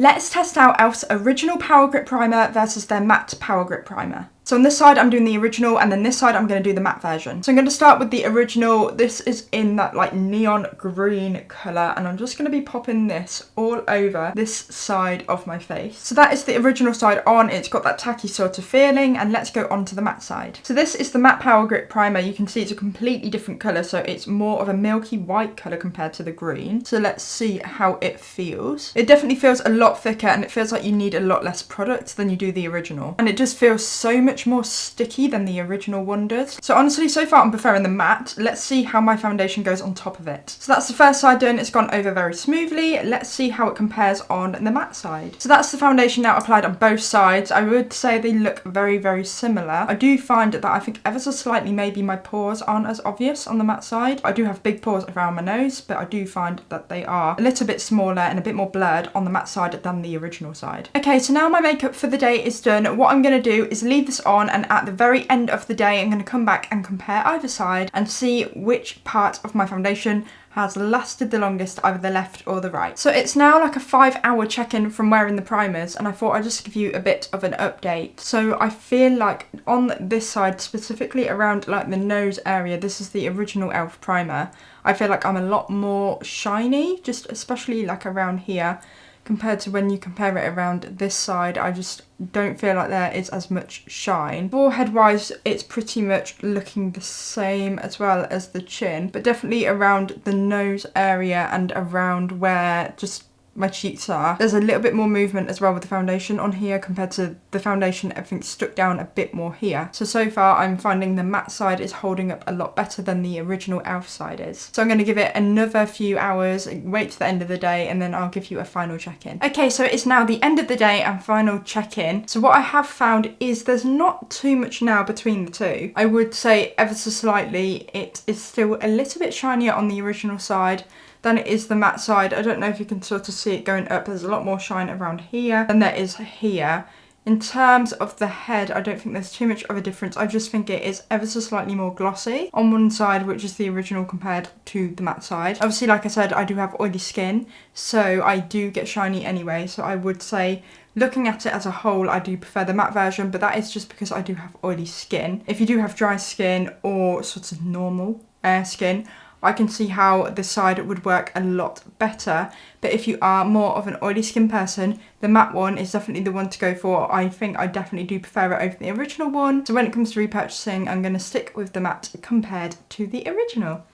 Let's test out e.l.f.'s original Power Grip Primer versus their matte Power Grip Primer. So on this side, I'm doing the original, and then this side, I'm going to do the matte version. So I'm going to start with the original. This is in that like neon green colour, and I'm just going to be popping this all over this side of my face. So that is the original side on. It's got that tacky sort of feeling, and let's go on to the matte side. So this is the matte Power Grip Primer. You can see it's a completely different colour, so it's more of a milky white colour compared to the green. So let's see how it feels. It definitely feels a lot thicker, and it feels like you need a lot less product than you do the original. And it just feels so much more sticky than the original one does. So honestly, so far I'm preferring the matte. Let's see how my foundation goes on top of it. So that's the first side done. It's gone over very smoothly. Let's see how it compares on the matte side. So that's the foundation now applied on both sides. I would say they look very, very similar. I do find that I think ever so slightly maybe my pores aren't as obvious on the matte side. I do have big pores around my nose, but I do find that they are a little bit smaller and a bit more blurred on the matte side than the original side. Okay, so now my makeup for the day is done. What I'm going to do is leave this on, and at the very end of the day I'm going to come back and compare either side and see which part of my foundation has lasted the longest, either the left or the right. So it's now like a 5-hour check-in from wearing the primers, and I thought I'd just give you a bit of an update. So I feel like on this side, specifically around like the nose area, this is the original e.l.f. primer. I feel like I'm a lot more shiny, just especially like around here, compared to when you compare it around this side. I just don't feel like there is as much shine. Forehead wise, it's pretty much looking the same as well as the chin, but definitely around the nose area and around where just my cheeks are, there's a little bit more movement as well with the foundation on here compared to the foundation. Everything's stuck down a bit more here. So far I'm finding the matte side is holding up a lot better than the original e.l.f. side is. So I'm going to give it another few hours, wait to the end of the day, and then I'll give you a final check-in. Okay, so it's now the end of the day and final check-in. So what I have found is there's not too much now between the two. I would say ever so slightly it is still a little bit shinier on the original side than it is the matte side. I don't know if you can sort of see it going up. There's a lot more shine around here than there is here. In terms of the head, I don't think there's too much of a difference. I just think it is ever so slightly more glossy on one side, which is the original, compared to the matte side. Obviously, like I said, I do have oily skin, so I do get shiny anyway. So I would say, looking at it as a whole, I do prefer the matte version, but that is just because I do have oily skin. If you do have dry skin or sort of normal skin, I can see how this side would work a lot better. But if you are more of an oily skin person, the matte one is definitely the one to go for. I think I definitely do prefer it over the original one. So when it comes to repurchasing, I'm going to stick with the matte compared to the original.